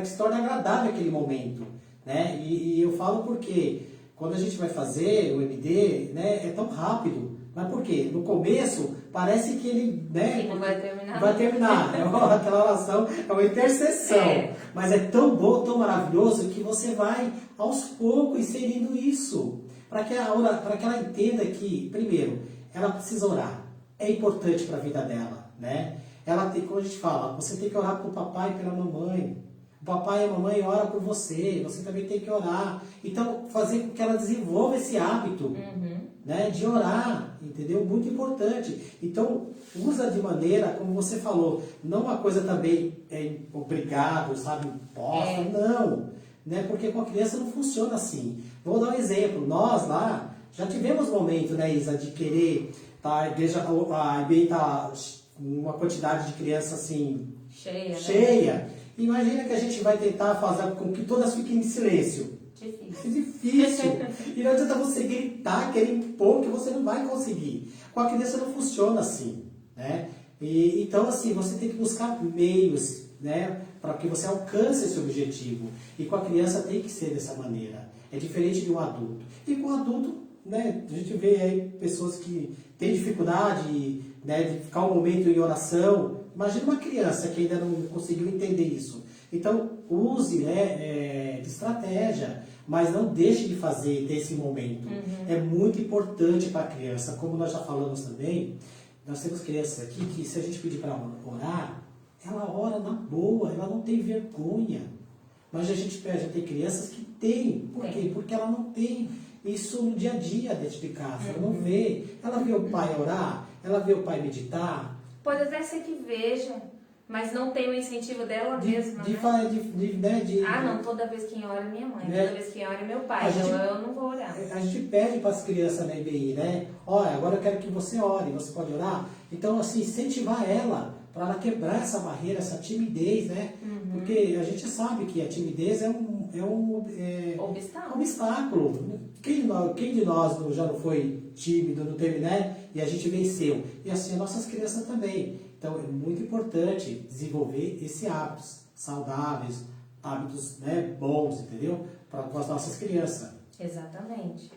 que se torne agradável aquele momento, né? E eu falo porque quando a gente vai fazer o MD, né, é tão rápido. Mas por quê? No começo parece que ele, né, não vai terminar. Vai terminar. Aquela oração é uma intercessão. Mas é tão bom, tão maravilhoso que você vai aos poucos inserindo isso. Para que ela entenda que, primeiro, ela precisa orar. É importante para a vida dela, né? Ela tem, como a gente fala, você tem que orar para o papai e pela mamãe. O papai e a mamãe oram por você. Você também tem que orar. Então, fazer com que ela desenvolva esse hábito, né, de orar, entendeu? Muito importante. Então, usa de maneira, como você falou, não uma coisa também obrigado, sabe, imposta, não. Né? Porque com a criança não funciona assim. Vou dar um exemplo. Nós lá já tivemos momento, né, Isa, de querer a igreja, a IBI está uma quantidade de crianças assim cheia. Né? Imagina que a gente vai tentar fazer com que todas fiquem em silêncio. Difícil. E não adianta você gritar, querer impor, que você não vai conseguir. Com a criança não funciona assim, né? Então, assim, você tem que buscar meios, né, para que você alcance esse objetivo. E com a criança tem que ser dessa maneira. É diferente de um adulto. E com o adulto, né, a gente vê aí pessoas que têm dificuldade, né, de ficar um momento em oração. Imagina uma criança que ainda não conseguiu entender isso. Então, use, né, de estratégia, mas não deixe de fazer desse momento. É muito importante para a criança. Como nós já falamos também, nós temos crianças aqui que, se a gente pedir para orar, ela ora na boa, ela não tem vergonha. Mas a gente tem crianças que têm. Por quê? Porque ela não tem isso no dia a dia dentro de casa. Ela não vê. Ela vê o pai orar, ela vê o pai meditar. Pode até ser que veja, mas não tem o incentivo dela mesma, não, toda vez quem ora é minha mãe, toda vez quem ora é meu pai, então eu não vou orar. A gente pede para as crianças na IBI, né? Olha, agora eu quero que você ore, você pode orar? Então, assim, incentivar ela, para ela quebrar essa barreira, essa timidez, né? Porque a gente sabe que a timidez é um obstáculo. Quem de nós já não foi tímido, não teve, né? E a gente venceu. E assim, as nossas crianças também. Então, é muito importante desenvolver esses hábitos saudáveis, hábitos, né, bons, entendeu? Para as nossas crianças. Exatamente.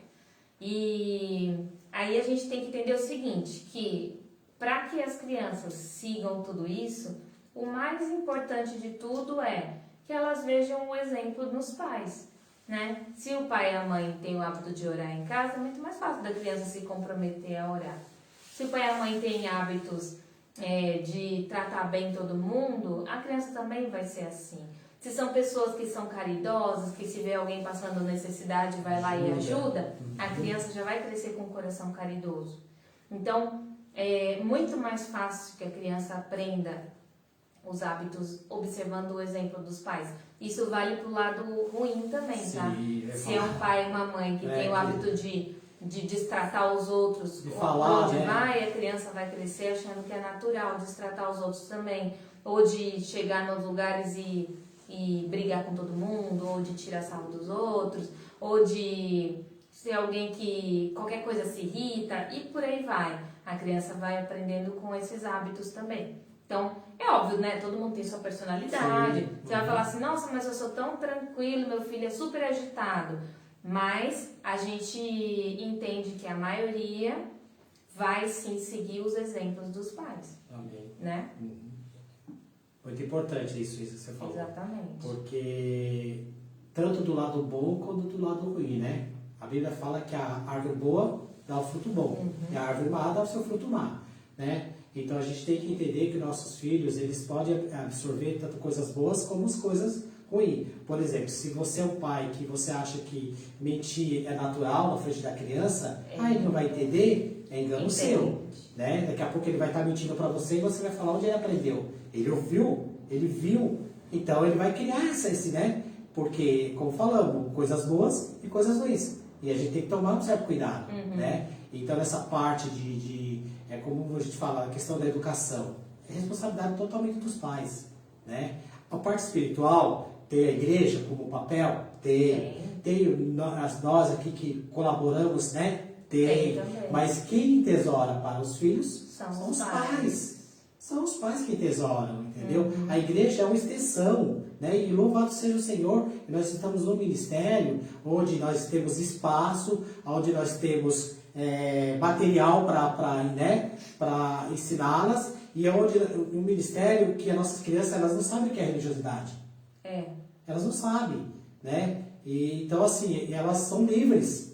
E aí a gente tem que entender o seguinte, que para que as crianças sigam tudo isso, o mais importante de tudo é que elas vejam o exemplo nos pais, né? Se o pai e a mãe têm o hábito de orar em casa, é muito mais fácil da criança se comprometer a orar. Se o pai e a mãe têm hábitos de tratar bem todo mundo, a criança também vai ser assim. Se são pessoas que são caridosas, que se vê alguém passando necessidade, vai lá e ajuda, a criança já vai crescer com um coração caridoso. Então, é muito mais fácil que a criança aprenda os hábitos observando o exemplo dos pais. Isso vale pro lado ruim também, tá? Se é um pai e uma mãe que tem o hábito de destratar os outros, onde vai, a criança vai crescer achando que é natural destratar os outros também, ou de chegar nos lugares e brigar com todo mundo, ou de tirar sarro dos outros, ou de ser alguém que qualquer coisa se irrita, e por aí vai. A criança vai aprendendo com esses hábitos também. Então, é óbvio, né? Todo mundo tem sua personalidade. Você vai falar assim, nossa, mas eu sou tão tranquilo, meu filho é super agitado. Mas a gente entende que a maioria vai sim seguir os exemplos dos pais. Amém. Né? Muito importante isso que você falou. Exatamente. Porque tanto do lado bom quanto do lado ruim, né? A Bíblia fala que a árvore boa dá o fruto bom, e a árvore má dá o seu fruto má, né? Então a gente tem que entender que nossos filhos, eles podem absorver tanto coisas boas como as coisas ruins. Por exemplo, se você é um pai que você acha que mentir é natural na frente da criança, aí ele não vai entender, é engano seu, né? Daqui a pouco ele vai estar mentindo para você e você vai falar onde ele aprendeu. Ele ouviu, ele viu, então ele vai criar esse, né? Porque, como falamos, coisas boas e coisas ruins. E a gente tem que tomar um certo cuidado, né? Então, nessa parte é como a gente fala, a questão da educação, é responsabilidade totalmente dos pais, né? A parte espiritual, tem a igreja como papel? Tem nós aqui que colaboramos, né? Tem. Mas quem tesoura para os filhos são os pais. São os pais que tesouram, entendeu? A igreja é uma extensão, né? E louvado seja o Senhor, nós estamos no ministério, onde nós temos espaço, onde nós temos material para ensiná-las, e é onde no ministério que as nossas crianças elas não sabem o que é religiosidade. Elas não sabem, né? E, então, assim, elas são livres,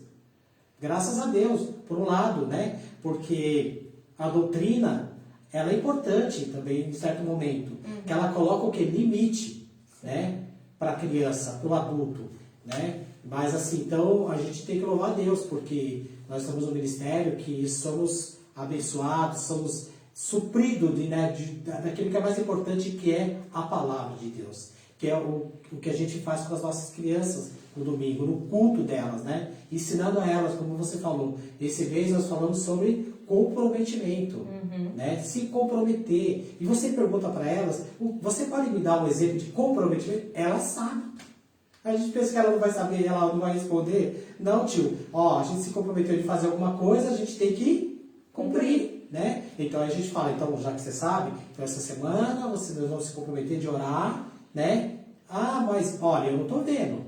graças a Deus, por um lado, né? Porque a doutrina, ela é importante também, em certo momento, que ela coloca o que? Limite, né? Para a criança, para o adulto, né? Mas, assim, então, a gente tem que louvar a Deus, porque nós estamos no ministério que somos abençoados, somos supridos daquilo que é mais importante, que é a palavra de Deus. Que é o que a gente faz com as nossas crianças no domingo, no culto delas, né? Ensinando a elas, como você falou. Esse mês nós falamos sobre comprometimento, né? Se comprometer. E você pergunta para elas, você pode me dar um exemplo de comprometimento? Elas sabem. A gente pensa que ela não vai saber, ela não vai responder. Não, tio, a gente se comprometeu de fazer alguma coisa, a gente tem que cumprir, né? Então a gente fala, então, já que você sabe, então essa semana nós vamos se comprometer de orar, né? Mas olha, eu não estou vendo.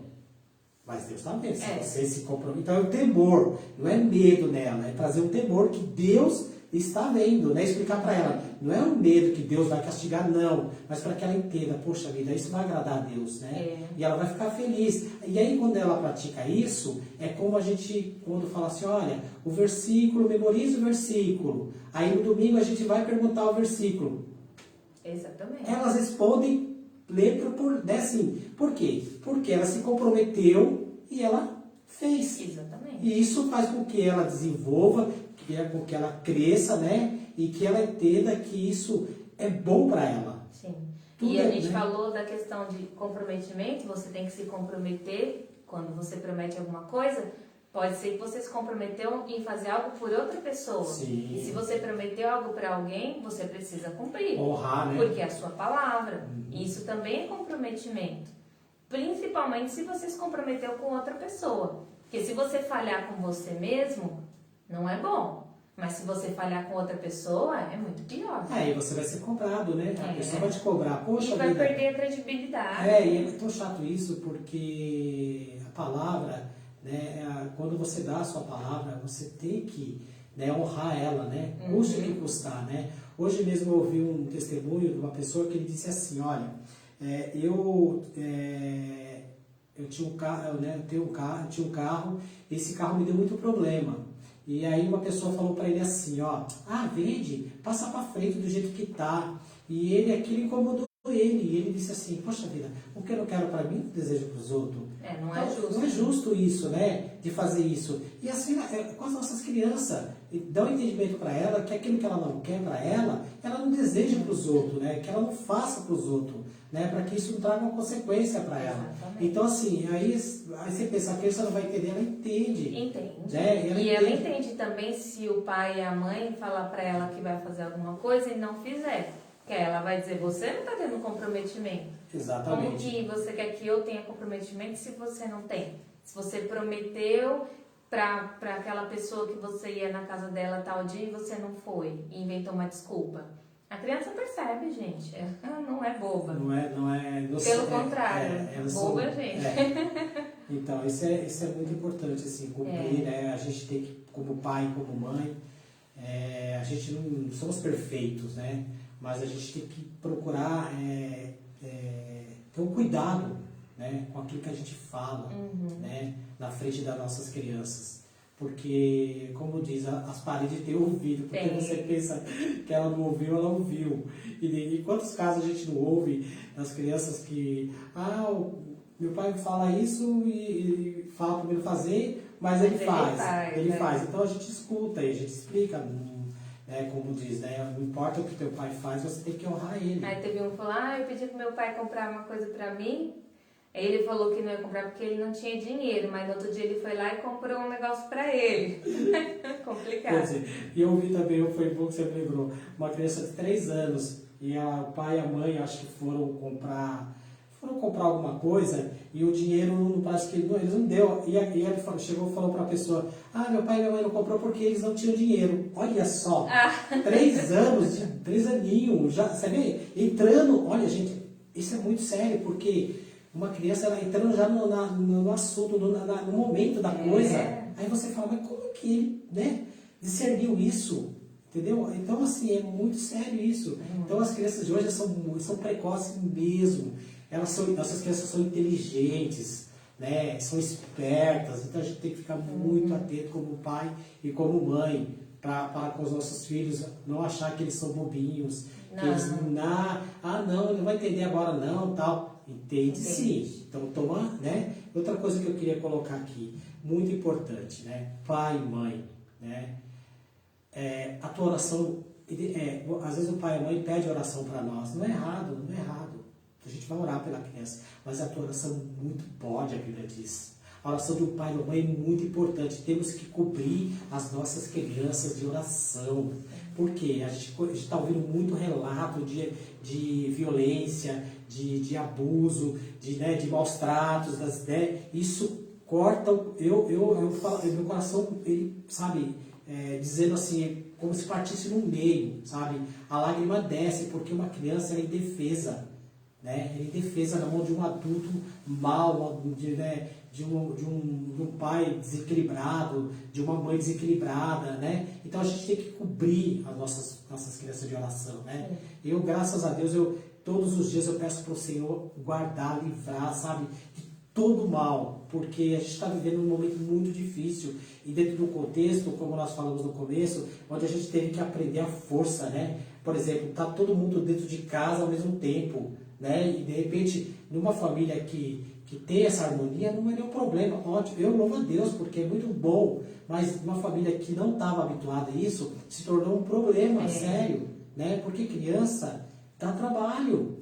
Mas Deus está vendo. Se você se compromete. Então é o temor, não é medo nela, é trazer um temor que Deus está vendo, né? Explicar para ela. Não é um medo que Deus vai castigar, não. Mas para que ela entenda, poxa vida, isso vai agradar a Deus, né? E ela vai ficar feliz. E aí quando ela pratica isso, é como a gente, quando fala assim, olha, o versículo, memoriza o versículo. Aí no domingo a gente vai perguntar o versículo. Exatamente. Elas respondem letra né, assim. Por quê? Porque ela se comprometeu e ela fez. Exatamente. E isso faz com que ela desenvolva, com que ela cresça, né? E que ela entenda que isso é bom para ela. Sim. Tudo E a gente né? falou da questão de comprometimento, você tem que se comprometer quando você promete alguma coisa. Pode ser que você se comprometeu em fazer algo por outra pessoa. Sim. E se você prometeu algo para alguém, você precisa cumprir. Honrar, né? Porque é a sua palavra. Isso também é comprometimento. Principalmente se você se comprometeu com outra pessoa. Porque se você falhar com você mesmo, não é bom. Mas se você falhar com outra pessoa, é muito pior. E você vai ser cobrado, né? A pessoa vai te cobrar. Poxa, e vai vida. perder a credibilidade. E é tão chato isso, porque a palavra, né? Quando você dá a sua palavra, você tem que honrar ela, né? Custe o que custar, né? Hoje mesmo eu ouvi um testemunho de uma pessoa que ele disse assim, olha, eu tinha um carro, né? Tinha um carro, esse carro me deu muito problema. E aí uma pessoa falou para ele assim, vende, passa para frente do jeito que tá. E aquilo incomodou ele. E ele disse assim, poxa vida, o que eu não quero para mim, eu desejo para os outros. Não é justo. Não é justo isso, né? De fazer isso. E assim, com as nossas crianças, dá um entendimento para ela que aquilo que ela não quer para ela não deseja para os outros, né? Que ela não faça para os outros, né? Para que isso não traga uma consequência para ela. Exatamente. Então, assim, aí você pensa, a criança não vai entender, ela entende. Entende. Né? Ela entende também se o pai e a mãe falar para ela que vai fazer alguma coisa e não fizer. Que ela vai dizer, você não está tendo comprometimento. Exatamente. Como que você quer que eu tenha comprometimento se você não tem? Se você prometeu para aquela pessoa que você ia na casa dela tal dia e você não foi e inventou uma desculpa. A criança percebe, gente. Ela não é boba. Não é. Pelo contrário, boba é gente. Então, isso é muito importante, assim, cumprir, né? A gente tem que, como pai, como mãe, a gente não somos perfeitos, né? Mas a gente tem que procurar ter um cuidado, né, com aquilo que a gente fala, né, na frente das nossas crianças. Porque, como diz, as paredes têm ouvido, porque você pensa que ela não ouviu, ela ouviu. E quantos casos a gente não ouve das crianças que, meu pai fala isso e fala para ele fazer, mas ele faz. Então a gente escuta e a gente explica, como diz, né? Não importa o que teu pai faz, você tem que honrar ele. Aí teve um que falou, eu pedi pro meu pai comprar uma coisa pra mim. Aí ele falou que não ia comprar porque ele não tinha dinheiro, mas no outro dia ele foi lá e comprou um negócio pra ele. Complicado. Quer dizer, e eu vi também, foi bom que você me lembrou, uma criança de 3 anos, e o pai e a mãe acho que foram comprar alguma coisa, e o dinheiro não parece que eles não deu. E ele chegou e falou para a pessoa, meu pai e minha mãe não comprou porque eles não tinham dinheiro. Olha só, 3 anos, 3 aninhos, já, você vê, entrando, olha gente, isso é muito sério, porque uma criança ela entrando já no assunto, no momento da coisa, aí você fala, mas como que ele, né, discerniu isso? Entendeu? Então, assim, é muito sério isso. Então, as crianças de hoje são precoces mesmo. Nossas crianças são inteligentes, né? São espertas. Então, a gente tem que ficar muito atento como pai e como mãe para com os nossos filhos, não achar que eles são bobinhos, que eles ele não vai entender agora não, tal. Entende sim. Então, toma, né? Outra coisa que eu queria colocar aqui, muito importante, né? Pai e mãe, né? A tua oração, às vezes o pai e a mãe pedem oração para nós, não é errado. A gente vai orar pela criança, mas a tua oração muito pode, a Bíblia diz. A oração de um pai e uma mãe é muito importante, temos que cobrir as nossas crianças de oração. Por quê? A gente está ouvindo muito relato de violência, de abuso, de maus tratos, isso corta, eu falo, meu coração, ele, sabe, dizendo assim, como se partisse no meio, sabe? A lágrima desce porque uma criança é indefesa, né? É indefesa na mão de um adulto mau, de um pai desequilibrado, de uma mãe desequilibrada, né? Então a gente tem que cobrir as nossas crianças de oração, né? Eu, graças a Deus, todos os dias eu peço para o Senhor guardar, livrar, sabe? De todo mal, porque a gente está vivendo um momento muito difícil e dentro do contexto, como nós falamos no começo, onde a gente teve que aprender a força, né? Por exemplo, tá todo mundo dentro de casa ao mesmo tempo, né? E de repente, numa família que tem essa harmonia, não é nenhum problema, ótimo, eu louvo a Deus, porque é muito bom, mas uma família que não estava habituada a isso, se tornou um problema sério, né? Porque criança dá trabalho.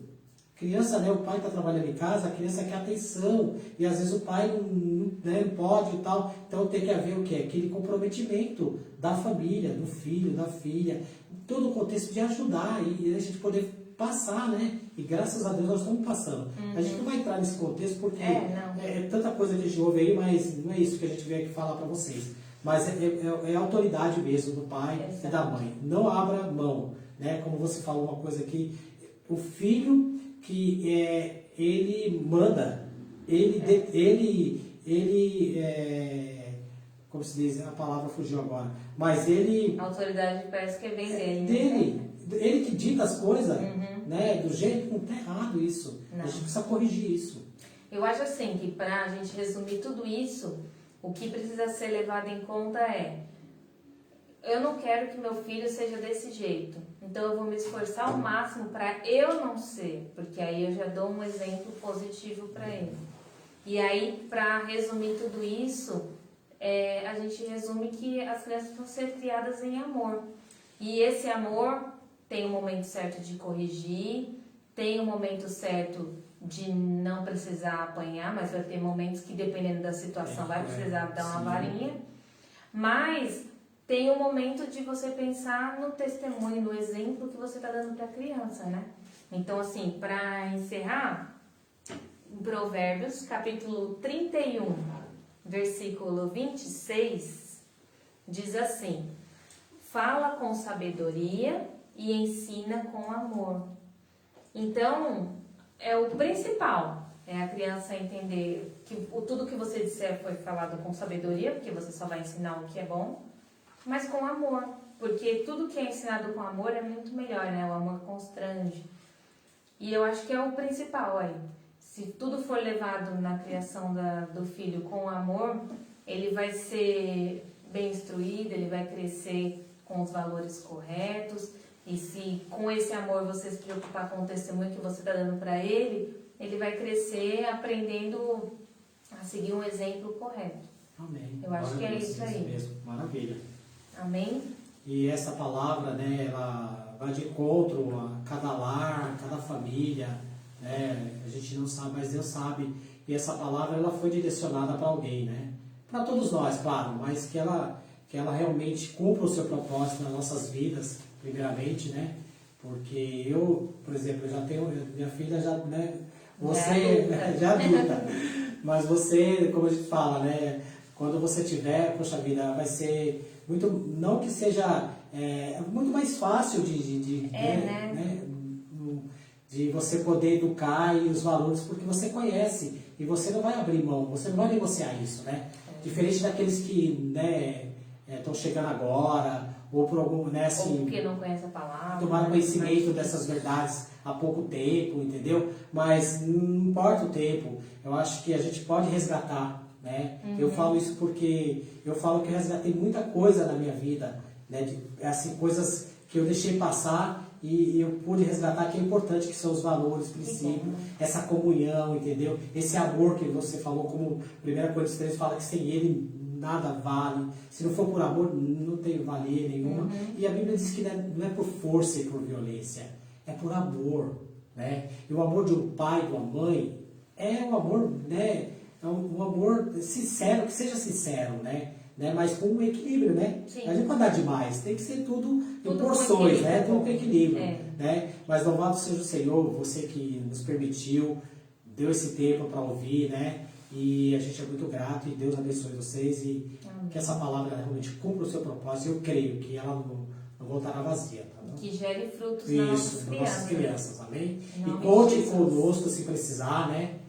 Criança, né, o pai está trabalhando em casa, a criança quer atenção, e às vezes o pai não pode e tal, então tem que haver o quê? Aquele comprometimento da família, do filho, da filha, todo o contexto de ajudar e a gente poder passar, né? E graças a Deus nós estamos passando. A gente não vai entrar nesse contexto porque é tanta coisa que a gente ouve aí, mas não é isso que a gente veio aqui falar para vocês. Mas é a autoridade mesmo do pai e da mãe. Não abra mão, né? Como você falou uma coisa aqui, o filho que ele manda, como se diz, a palavra fugiu agora, mas ele... A autoridade parece que vem dele. Dele, ele que dita as coisas, né, do jeito, não está errado isso, a gente precisa corrigir isso. Eu acho assim, que para a gente resumir tudo isso, o que precisa ser levado em conta eu não quero que meu filho seja desse jeito, então eu vou me esforçar ao máximo para eu não ser, porque aí eu já dou um exemplo positivo para ele. E aí, para resumir tudo isso, a gente resume que as crianças vão ser criadas em amor. E esse amor tem um momento certo de corrigir, tem um momento certo de não precisar apanhar, mas vai ter momentos que, dependendo da situação, vai precisar dar uma varinha. Mas tem um momento de você pensar no testemunho, no exemplo que você está dando para a criança, né? Então, assim, para encerrar, em Provérbios, capítulo 31, versículo 26, diz assim: fala com sabedoria e ensina com amor. Então, é o principal, é a criança entender que tudo que você disser foi falado com sabedoria, porque você só vai ensinar o que é bom, mas com amor, porque tudo que é ensinado com amor é muito melhor, né? O amor constrange. E eu acho que é o principal aí. se tudo for levado na criação do filho com amor, ele vai ser bem instruído, ele vai crescer com os valores corretos. E se com esse amor você se preocupar com o testemunho que você está dando para ele vai crescer aprendendo a seguir um exemplo correto. Amém. Eu acho que é isso aí. Mesmo. Maravilha. Amém? E essa palavra, né, ela vai de encontro a cada lar, a cada família, né? A gente não sabe, mas Deus sabe. E essa palavra, ela foi direcionada para alguém, né? Para todos nós, claro, mas que ela realmente cumpra o seu propósito nas nossas vidas, primeiramente, né? Porque eu, por exemplo, eu já tenho, minha filha já, né? Você já adulta, mas você, como a gente fala, né? Quando você tiver, poxa vida, vai ser muito, não que seja muito mais fácil de você poder educar e os valores, porque você conhece e você não vai abrir mão, você não vai negociar isso, né? Diferente daqueles que, né, estão chegando agora, ou por algum, né, assim, ou porque não conhece a palavra, tomaram conhecimento dessas verdades há pouco tempo, entendeu? Mas não importa o tempo, eu acho que a gente pode resgatar, né? Eu falo isso porque eu falo que eu resgatei muita coisa na minha vida, né? Assim, coisas que eu deixei passar e eu pude resgatar, que é importante, que são os valores, princípios, essa comunhão, entendeu? Esse amor que você falou, como 1 Coríntios 3 fala que sem ele nada vale, se não for por amor não tem valia nenhuma. E a Bíblia diz que não é por força e por violência, é por amor, né? E o amor de um pai, de uma mãe, é um amor, né? É um amor sincero, que seja sincero, né? Mas com um equilíbrio, né? Sim. A gente não pode dar demais, tem que ser tudo em Tudo porções, né? Tudo com equilíbrio, É. né? Mas louvado seja o Senhor, você que nos permitiu, deu esse tempo para ouvir, né? E a gente é muito grato e Deus abençoe vocês e Amém. que essa palavra realmente cumpra o seu propósito. Eu creio que ela não voltará vazia, tá bom? Que gere frutos nas Isso, nossas nas nossas crianças. crianças, amém? Em E nome de conte Jesus. conosco se precisar, né?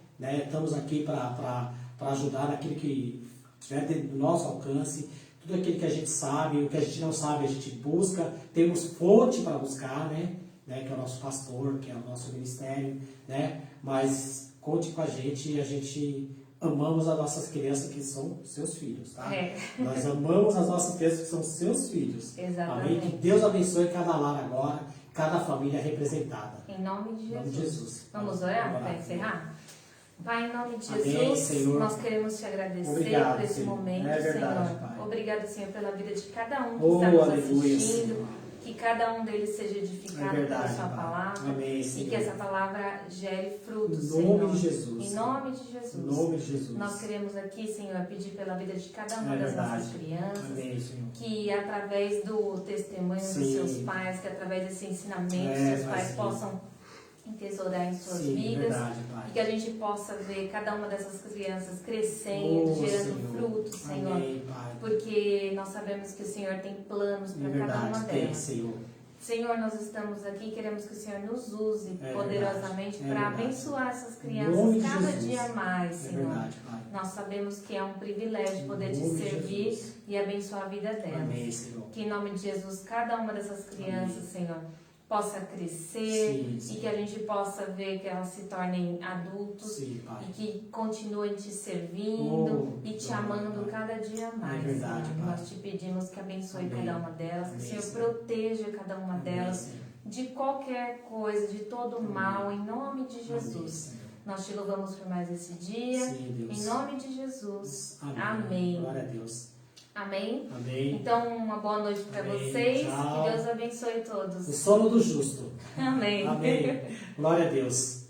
Estamos aqui para ajudar naquilo que estiver dentro do nosso alcance, tudo aquilo que a gente sabe, o que a gente não sabe a gente busca, temos fonte para buscar, né? Que é o nosso pastor, que é o nosso ministério, né? Mas conte com a gente e a gente amamos as nossas crianças que são seus filhos, tá? Nós amamos as nossas crianças que são seus filhos. Exatamente. Amém? Que Deus abençoe cada lar agora, cada família representada. Em nome de Em nome de Jesus. Vamos orar para encerrar? Pai, em nome de Amém, Jesus, Senhor. nós queremos te agradecer Obrigado, por esse Senhor. momento, É verdade, Senhor. Pai. Obrigado, Senhor, pela vida de cada um que Oh, está nos aleluia, assistindo. Senhor. Que cada um deles seja É edificado verdade, pela sua Pai. palavra. Amém, E Senhor. que essa palavra gere frutos, Em Senhor. nome de Jesus. Em nome de Jesus. Em nome de Jesus. Nós queremos aqui, Senhor, pedir pela vida de cada uma É das verdade. nossas crianças. Amém, Senhor. Que através do testemunho dos Sim. seus pais, que através desse ensinamento, É, seus Pai, pais sim. possam entesourar em suas Sim, vidas. verdade, Pai. E que a gente possa ver cada uma dessas crianças crescendo, Oh, gerando Senhor. frutos, Senhor. Amém, Pai. Porque nós sabemos que o Senhor tem planos para É cada uma verdade, tem, delas. Senhor. Senhor, nós estamos aqui e queremos que o Senhor nos use É poderosamente verdade, é para verdade. abençoar essas Em crianças nome de cada Jesus. dia mais, É Senhor. verdade, Pai. Nós sabemos que é um privilégio poder Em te nome de servir Jesus. e abençoar a vida delas. Amém, Senhor. Que em nome de Jesus, cada uma dessas crianças, Senhor, possa crescer Sim, e sim. que a gente possa ver que elas se tornem adultos Sim, Pai. e que continuem te servindo Oh, e te glória, amando Pai. cada dia mais. É verdade, Senhor. Pai. Nós te pedimos que abençoe Amém. cada uma delas, que o Amém, Senhor Senhor. proteja cada uma Amém, delas Senhor. de qualquer coisa, de todo Amém. mal, em nome de Amém, Jesus. Senhor. Nós te louvamos por mais esse dia, Sim, Deus. em nome de Jesus. Amém. Amém. Glória a Deus. Amém? Amém. Então, uma boa noite para Amém. vocês. Tchau. Que Deus abençoe O todos. sono do justo. Amém. Amém. Glória a Deus.